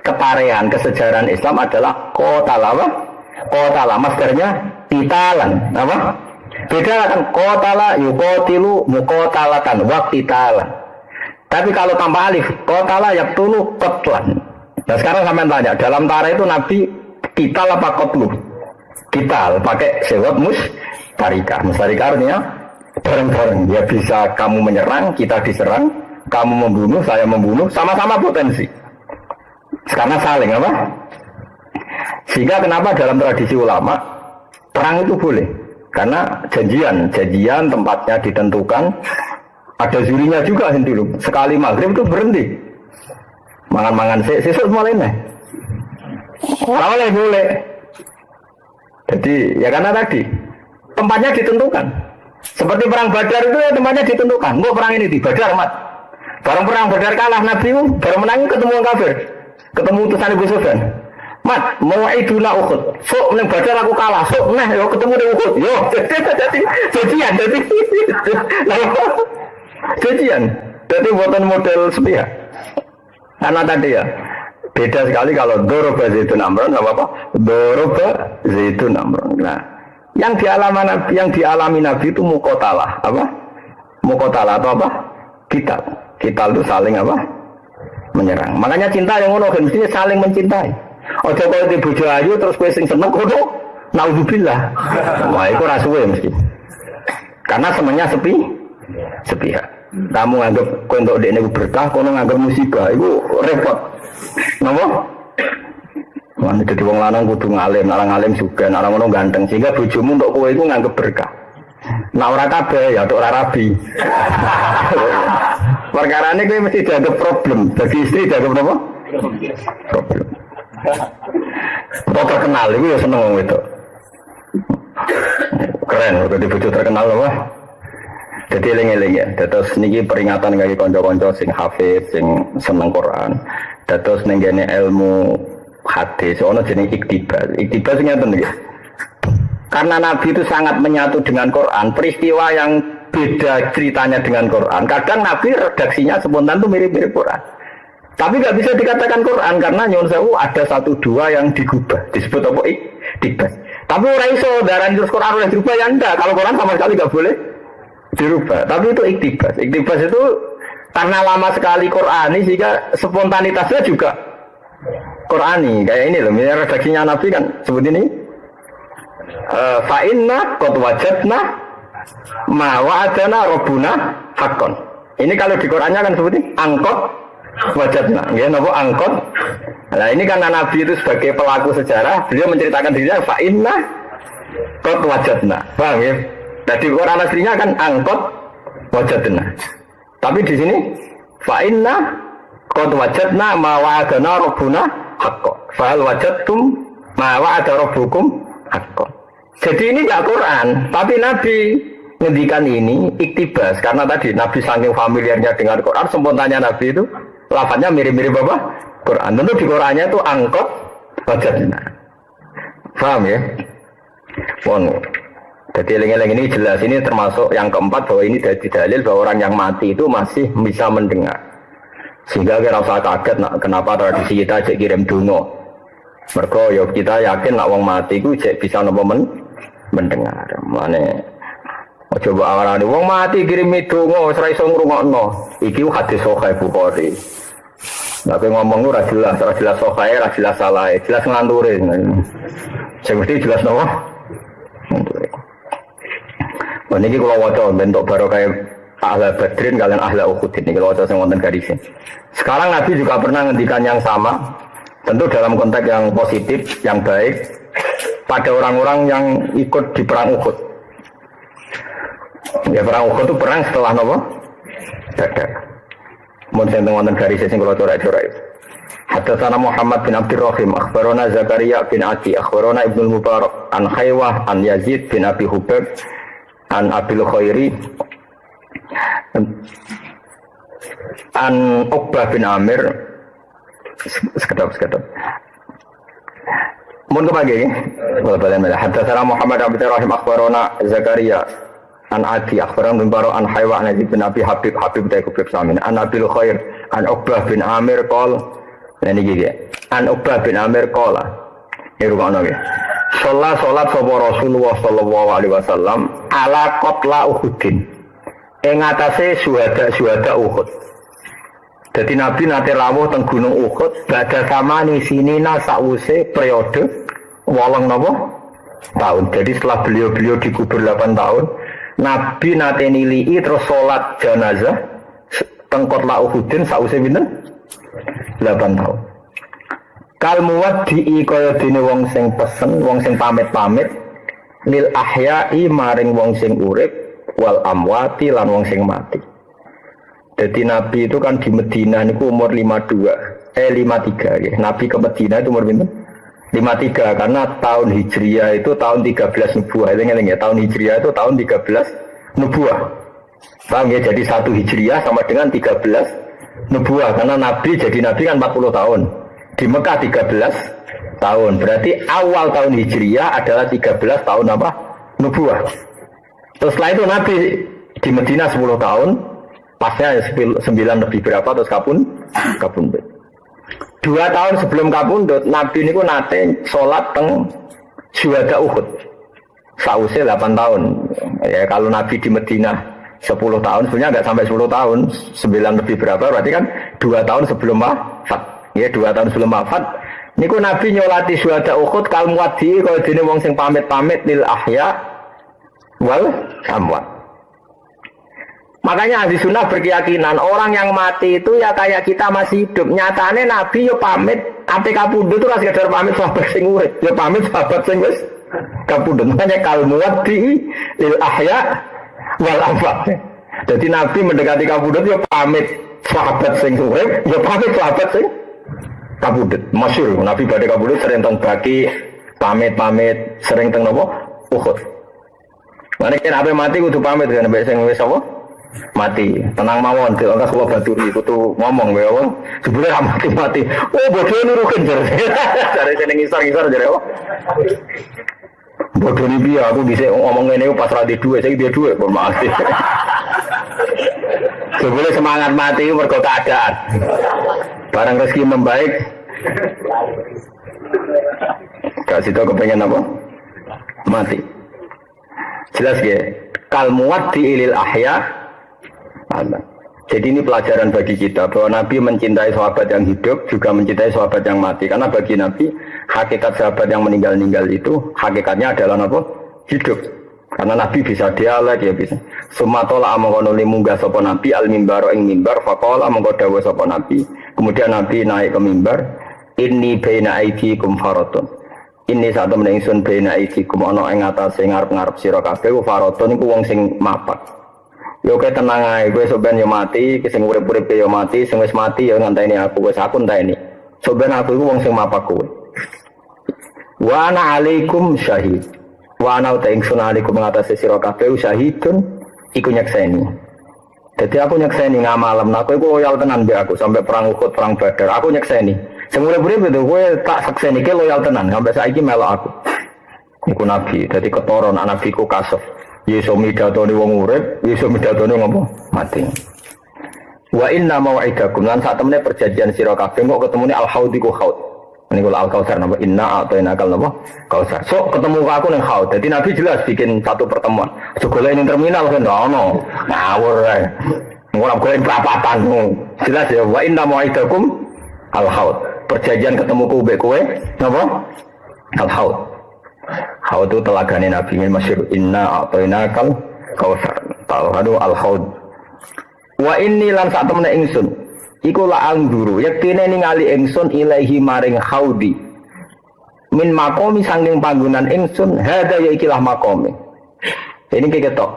ketarian kesejarahan Islam adalah kotala, apa? Kotala, maskernya titalan, apa? Beda kan kotala yukotilu mukotalatan waktitalan. Tapi kalau tanpa alif, kotala yaktulu kotlan. Nah sekarang sampai tanya, dalam tara itu Nabi kital apa kotlu? Kital, pakai sewot mustarika. Mustarika artinya bareng-bareng. Ya bisa kamu menyerang, kita diserang, kamu membunuh, saya membunuh, sama-sama potensi. Karena saling apa? Sehingga kenapa dalam tradisi ulama perang itu boleh? Karena janjian tempatnya ditentukan. Ada zurinya juga dulu. Sekali maghrib itu berhenti. Mangan-mangan sesuk mulai nih. Boleh. Jadi ya karena tadi tempatnya ditentukan. Seperti perang Badar itu ya tempatnya ditentukan. Mau perang ini di Badar, Mat. Barang perang Badar kalah Nabi baru menang ketemu orang kafir. Ketemu utusan Abu Sufyan. Mat, mau iduna Uhud. Sok nang Badar aku kalah. Sok nah yo ketemu di Uhud. Yo jadi Jajian, jadi buatan model sepihak. Karena tadi ya beda sekali kalau doroba zaitun amron, apa apa? Doroba zaitun amron. Nah, yang dialami Nabi itu mukotalah, apa? Mukotalah atau apa? Kita itu saling apa? Menyerang. Makanya cinta yang ngono kan mestinya saling mencintai. Ojo kalau di bojo ayu terus kowe sing seneng kono, naudzubillah. Wah, itu ra suwe mesti. Karena semuanya sepihak. Kamu anggap kowe entuk dekne berkah, kono nganggap musibah, itu repot. Napa? Wong dadi wong lanang kudu ngalim, orang alim juga, orang ngono ganteng, sehingga bojomu untuk kowe iku nganggap berkah. Nah ora kabeh ya tok ora rabi. Perkarane kowe mesti dianggap problem, dadi istri dianggap apa? Problem. Kok terkenal iku ya seneng wong itu. Keren, dadi bojo terkenal apa? Jadi eling-eling ya, terus niki peringatan kaki konco-konco sing hafiz, sing seneng Quran. Terus nenggene ilmu hadis, ono jeneng iktibas. Iktibas sing ngeten niki. Karena Nabi itu sangat menyatu dengan Quran, peristiwa yang beda ceritanya dengan Quran. Kadang Nabi redaksinya spontan itu mirip-mirip Quran. Tapi nggak bisa dikatakan Quran karena nyuwun sewu ada 1-2 yang digubah, disebut apa iktibas. Tapi ora iso darani terus Quran oleh dirubah ya enggak. Kalau Quran sama sekali nggak boleh dirubah, tapi itu iktibas. Iktibas itu karena lama sekali Qurani sehingga spontanitasnya juga Qurani. Kayak ini loh, misalnya redaksinya Nabi kan seperti ini. Fa inna qad wajadna ma wa'adana rabbuna haqqan. Ini kalau di Qur'annya kan seperti angkot wajadna, ya napa angkot. Nah ini karena Nabi itu sebagai pelaku sejarah, beliau menceritakan dirinya fa inna qad wajadna. Paham ya? Jadi Quran aslinya kan angkot wajadna. Tapi di sini fa inna qad wajadna ma wa'adana rabbuna haqqan. Fa hal wajadtum ma wa'ada rabbukum haqqan. Jadi ini enggak Quran, tapi Nabi ngendikan ini iktibas karena tadi Nabi saking familiarnya dengan Quran, spontannya Nabi itu lafadznya mirip-mirip apa? Quran. Tentu di Qurannya itu angkot wajadna. Paham ya? Jadi eling-eling ini jelas, ini termasuk yang keempat bahwa ini dari dalil bahwa orang yang mati itu masih bisa mendengar. Sehingga kita rasa kaget kenapa tradisi kita cek kirim donga. Mergo ya kita yakin nak wong mati itu cek bisa napa mendengar. Mane coba awalane wong mati kirim donga ora iso ngrungokno. Iki hadis sahih Bukhari. Nek ngomong ora jelas sahih, ora jelas salah, jelas nglanture. Sing mesti jelas napa? Ini kalau waca bentuk barokah ahla badrin kalian ahla uhud ini kalau waca yang wonten garisnya. Sekarang Nabi juga pernah ngendikan yang sama, tentu dalam konteks yang positif, yang baik pada orang-orang yang ikut di perang Uhud. Ya perang Uhud itu perang setelah nopo Badar. Mun sing wonten garisnya sing kalau corak-corak. Hadatsana Muhammad bin Abdurrahim, akhbarana Zakaria bin Adi, akhbarana Ibnu Mubarak, an Khaywah, an Yazid bin Abi Hubab, an Abil Khairi, an Uqbah bin Amir. Sekedap. Mun kepagi, bal-balan. Hadatsana Muhammad bin Abdurrahim, akhbarana Zakaria, an Adi, akhbarana Ibnu Mubarak, an Khaywah, an Yazid bin Abi Habib Tayyib Samin, an Abil Khair, an Uqbah bin Amir qol. Ini gini, an Uqbah bin Amir qala. Ini rumakno nggih. Salat sapa Rasulullah sallallahu alaihi wasallam ala qatla Uhudin. Ing atase syuhada Uhud. Dadi Nabi nate rawuh teng Gunung Uhud badha samani sinina sakwise periode 8 napa tahun. Jadi setelah beliau dikubur 8 tahun, Nabi nate nilii terus salat jenazah teng qatla Uhudin sakwise pinten? 8 tahun. Kal muwaddi kaya dene wong sing pesen, wong sing pamit-pamit lil ahya'i maring wong sing urip wal amwati lan wong sing mati. Jadi Nabi itu kan di Madinah niku umur 53 ya. Nabi ke Madinah itu umur pinten? 53 karena tahun Hijriah itu tahun 13 Nubuwah. Eling-eling ya, tahun Hijriah itu tahun 13 Nubuwah. Paham ya? Jadi 1 Hijriah sama dengan 13 Nubuwah karena Nabi jadi Nabi kan 40 tahun. Di Mekah 13 tahun. Berarti awal tahun Hijriah adalah 13 tahun apa? Nubuwah. Terus setelah itu Nabi di Medina 10 tahun. Pasnya 9 lebih berapa terus kapundut. 2 tahun sebelum kapundut Nabi niku nate salat teng syuhada Uhud. Sause 8 tahun. Ya kalau Nabi di Medina 10 tahun sebenarnya enggak sampai 10 tahun, 9 lebih berapa berarti kan 2 tahun sebelum wafat. Ya 2 tahun sebelum wafat niku Nabi nyolati syuhada Uhud kal muwaddi kaya dene wong sing pamit-pamit lil ahya wal amwat. Makanya ahli sunnah berkeyakinan orang yang mati itu ya kayak kita masih hidup. Nyatane Nabi yo pamit, ape kapundhut itu ora sekedar pamit sahabat sing urip, yo pamit sahabat sing wis kapundhut. Makanya kal muwaddi lil ahya wal amwat. Jadi Nabi mendekati kapundhut yo pamit sahabat sing urip, yo pamit sahabat sing kapundhut. Masyhur Nabi badhe kapundhut sering teng Baki, pamit-pamit sering teng napa? Uhud. Maneke ape mati kudu pamit kan mbek sing wis apa? Mati, tenang mawon, kalau enggak sebuah baturi itu ngomong ya, sebenarnya mati. Oh bodoh nurukin dari sini ngisar jadi apa? Bodoh nih biar aku bisa ngomong ini pas radi dua, saya dia dua, bermaaf. Sebenarnya semangat mati mergo keadaan. Barang rezeki membaik, kasih tahu kepengen apa? Mati. Jelas ya. Kal muwaddi ilil ahya. Jadi ini pelajaran bagi kita bahwa Nabi mencintai sahabat yang hidup juga mencintai sahabat yang mati. Karena bagi Nabi hakikat sahabat yang meninggal itu hakikatnya adalah apa? Hidup. Karena Nabi bisa dialek ya bisa. Sumatola amangkono munggah sapa Nabi al mimbar ing mimbar faqala mangko dawuh sapa Nabi. Kemudian Nabi naik ke mimbar, inni baina aidikum faratun. Ini saat temen ingsun baina aidikum ana ing atase ngarep-ngarep sira kabeh faratun iku wong sing mapak. Yo kae tenang ae kowe soben yo mati, sing urip-urip yo mati, sing wis mati yo ngenteni aku wis aku enteni. Soben aku iku wong sing mapak kowe. Wa ana alaikum syahid. Wa ana ta ingsun alaikum ngatasi sira kabeh syahidun iku nyekseni. Dadi aku nyekseni ngamalem aku iku loyal tenan mbek aku sampai perang Uhud, perang Badar. Aku nyekseni. Sing urip-urip itu kowe tak sekseni ke loyal tenan sampai saiki melok aku. Iku nabi. Dadi ketara anak nabiku kasef. Yeso midatoni wong urip, yeso midatoni ngopo mati. Wa inna mau'idakum lan sak temene perjanjian sira kabeh kok ketemune al-haud iku haud. Ini kalau Al-Kautsar nama inna atau inakal nama Kautsar. So ketemu aku neng Haud. Jadi Nabi jelas bikin satu pertemuan. Segala ini terminal kan, no, ngawur. Orang golek perapatan. Jelas ya. Wa inna mau'idakum al-Haud. Perjanjian ketemu kowe kowe, napa? Al-Haud. Haud itu telagane Nabi ini masyhur inna atau inakal Kautsar. Tahu kado al-Haud. Wa inni lan sak temene ingsun. Iku la angguru yektine ningali ingsun ilahi maring haudi min makomi sanging panggonan ingsun hada ya ikilah makomi ini ketok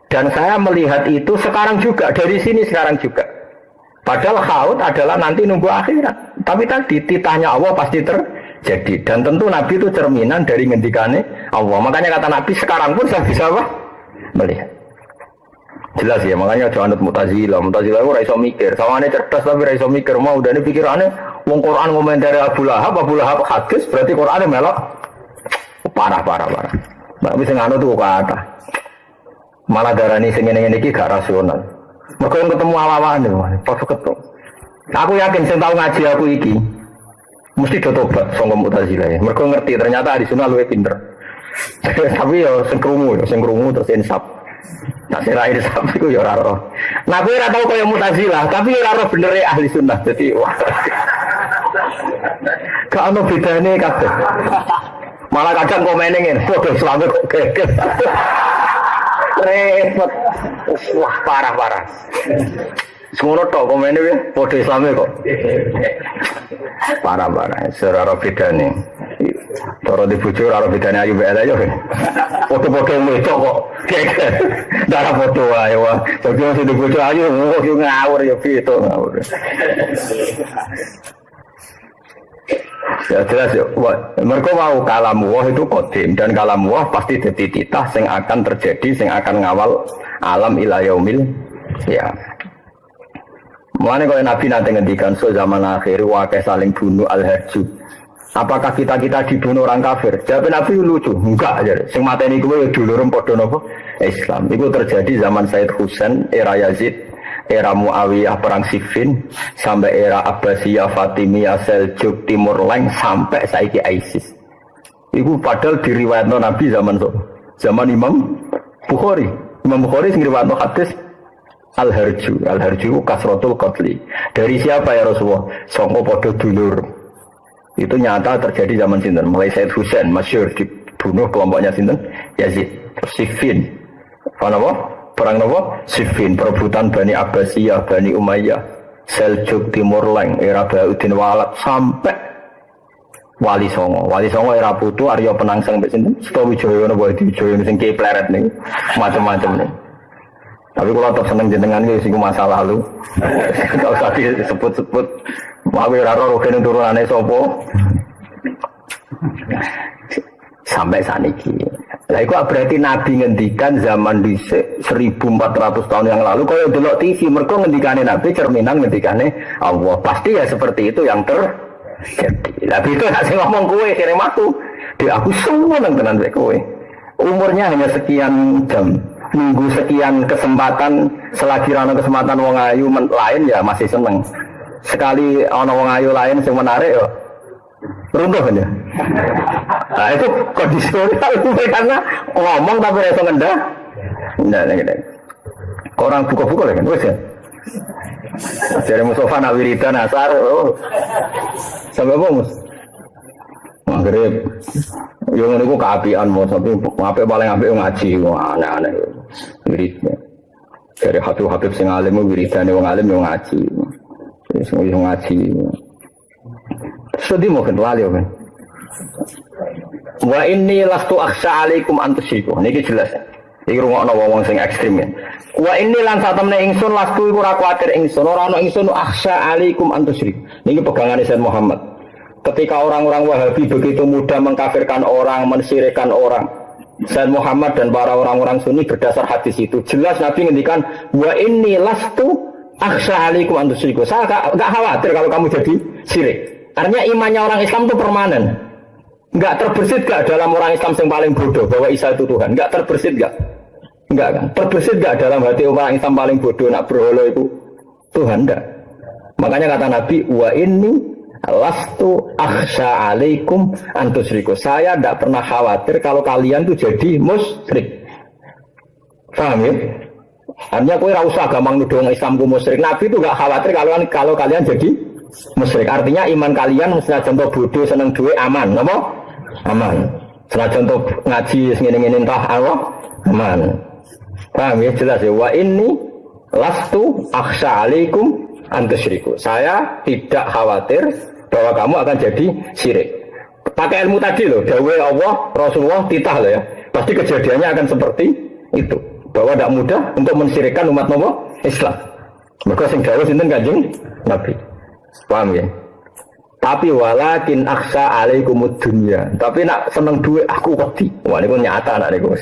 dan saya melihat itu sekarang juga dari sini sekarang juga padahal haud adalah nanti nunggu akhirat tapi tadi titahnya Allah pasti terjadi dan tentu Nabi itu cerminan dari ngendikane Allah makanya kata Nabi sekarang pun saya bisa apa? Melihat jelas ya, makanya jangan anut Mu'tazilah. Mu'tazilah itu raiso mikir. Sawane cerdas tapi raiso mikir. Mau udah ini pikirannya, wong Quran komentari Abu Lahab hadis, berarti Qurannya melok. Parah. Mbak bisa nganut tuh kata. Malah darani sing ngene iki gak rasional. Mergo ketemu awawane, pas ketemu. Aku yakin sing tau ngaji aku iki mesti do tobat saka Mu'tazilah. Mergo ngerti ternyata ahli sunnah luwih pinter. Tapi ya sing krungu terus insaf. Nah, saya lahir sampai itu ya raro. Nah, gue rata tahu kaya Mu'tazilah, tapi ya raro bener ya ahli sunnah. Jadi, wah, gak ada bedanya kabeh. Malah kadang komeningin, bodoh Islamnya kok geger. Repot, wah parah. Semua tok komennya ya, bodoh Islamnya kok. Parah, seraro bedanya. Toro di bujur, raro bedanya ayu beda aja. Foto-foto yang itu kok darah foto aja wah tapi masih di bocor aja ngawur ya itu ngawur ya jelas ya mereka mau kalam wah itu kodim dan kalam wah pasti jadi titah yang akan terjadi yang akan ngawal alam ila yaumil ya mulanya kalau Nabi nanti ngendikan so zaman akhir wakai saling bunuh al-harjud. Apakah kita dibunuh orang kafir? Jawab Nabi lucu, enggak aja. Sing mateni kuwi dulur padha napa? Islam. Itu terjadi zaman Said Husain, era Yazid, era Muawiyah perang Siffin, sampai era Abbasiyah, Fatimiyah, Seljuk, Timur Leng sampai saiki ISIS. Itu padahal diriwayatno Nabi zaman Imam Bukhari. Imam Bukhari sing riwayatno hadis Al-Harju kasratul qatli. Dari siapa ya Rasulullah? Sangka padha dulur. Itu nyata terjadi zaman sinten mulai Said Husain masyhur dibunuh kelompoknya sinten Yazid Siffin perang Siffin perebutan Bani Abbasiyah Bani Umayyah Seljuk Timur Leng era Bauddin Walad sampai Wali Songo era Putu Arya Penangsang mbek sinten Sutawijaya napa Diwijaya sing kepleret niku macam-macam nih. Tapi kalau tetap seneng jenengan iki sing masalah lalu. Kalau usah disebut-sebut wae ora ora kene turunane sapa. Sampai saniki. Lah iku berarti Nabi ngendikan zaman dhisik 1400 tahun yang lalu kalau delok TV mergo ngendikane Nabi cerminan ngendikane Allah. Pasti ya seperti itu yang terjadi. Lah itu nek sing ngomong kowe kene aku. Aku semua nang tenan kowe. Umurnya hanya sekian jam. Nunggu sekian kesempatan selagi ana kesempatan wong ayu lain ya masih seneng. Sekali ana wong ayu lain sing menarik ya runtuh aja. Nah itu kondisional itu karena ngomong tapi iso ngendah. Nah gitu. Orang buka-buka lagi kan wis ya. Dari Mustafa nak wiridan asar. Sampai apa Mus? maghrib. Yo ngono iku kaapian mau tapi apik paling apik ngaji aneh-aneh. Wiridnya. Dari Habib sing alim wiridane wong alim yo ngaji. Wis ngaji. Sedih mungkin lali kan. Wa inni lastu akhsha alaikum antusiku. Niki jelas. Iki rungokno wong sing ekstrem ya. Wa inni lan satemene ingsun lastu iku ora kuwatir ingsun ora ana ingsun akhsha alaikum antusrik. Niki pegangane Sayyid Muhammad. Ketika orang-orang Wahabi begitu mudah mengkafirkan orang, mensyirikkan orang, Sayyid Muhammad dan para orang-orang Sunni berdasar hadis itu jelas Nabi ngendikan wa inni lastu akhsha alaikum antusriku. Saya enggak khawatir kalau kamu jadi syirik. Artinya imannya orang Islam itu permanen. Enggak terbersit enggak dalam orang Islam yang paling bodoh bahwa Isa itu Tuhan. Enggak terbersit enggak? Enggak kan? Terbersit enggak dalam hati orang Islam paling bodoh nak berhala itu Tuhan enggak? Makanya kata Nabi wa inni lastu akhsha alaikum antusriku. Saya enggak pernah khawatir kalau kalian tuh jadi musyrik. Paham ya? Artinya kowe ora usah gampang nuduh Islam ku musyrik. Nabi itu enggak khawatir kalau kalian jadi musyrik. Artinya iman kalian senajan to bodoh seneng duit aman, napa? Aman. Senajan to ngaji ngene-ngene entah Allah aman. Paham ya jelas ya wa inni lastu akhsha alaikum antusyriku. Saya tidak khawatir bahwa kamu akan jadi syirik. Pakai ilmu tadi loh, dawuh Allah, Rasulullah titah loh ya. Pasti kejadiannya akan seperti itu. Bahwa tidak mudah untuk mensyirikkan umat Islam. Maka sing dawuh sinten Kanjeng Nabi. Paham ya? Tapi walakin akhsha alaikumud dunya. Tapi nak seneng duit aku wedi. Wah niku nyata nak niku.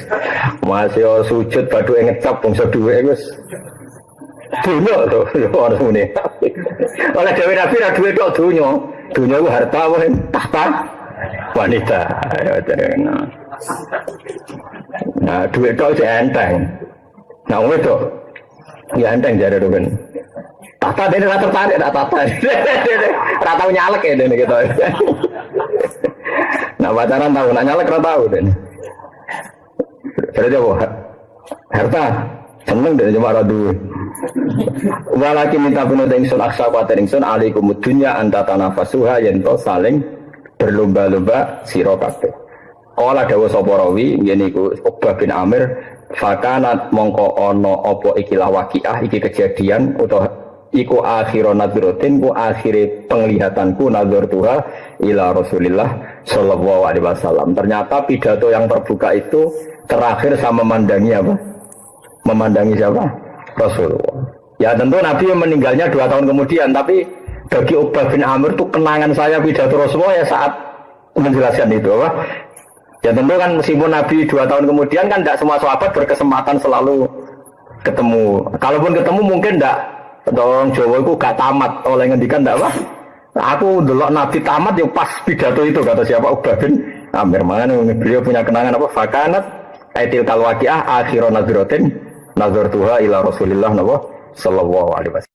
Masih sujud badhe ngecap bangsa duit iku wis. Dunya to, yo ora ngene. Oleh dhewe Nabi ra duit tok dunya. Dunya ku harta wae tahta wanita. Ya tenang. Nah, duit tok sing enteng. Nah, wedok ya enteng jare to kan. Tata dene ra tertarik tak tata. Ra tau nyalek ya dene gitu. Nah, pacaran tahu nak nyalek ra tau dene. Berarti apa? Harta seneng dene cuma ra duwe. Walakin minta penuh ingsun aksa kuatir ingsun alaikumud dunya anta tanafasuha yen to saling berlomba-lomba sira kabeh. Kala dawuh sapa rawi ngene iku Uqbah bin Amir fakanat mongko ana apa ikilah waqiah iki kejadian utawa iku akhiron nadrotin ku akhire penglihatanku nazar tuha ila Rasulillah sallallahu alaihi wasallam. Ternyata pidato yang terbuka itu terakhir sama memandangi apa? Memandangi siapa? Rasulullah. Ya tentu Nabi meninggalnya 2 tahun kemudian, tapi bagi Uqbah bin Amir itu kenangan saya pidato Rasulullah ya saat menjelaskan itu apa? Ya tentu kan meskipun Nabi 2 tahun kemudian kan tidak semua sahabat berkesempatan selalu ketemu. Kalaupun ketemu mungkin tidak. Orang Jawa itu gak tamat oleh ngendikan tidak apa? Aku delok Nabi tamat ya pas pidato itu kata siapa Uqbah bin Amir. Makanya beliau punya kenangan apa? Fakanat aitil kalwaqiah akhiron nazrotin nazartuha ila Rasulillah sallallahu alaihi wasallam.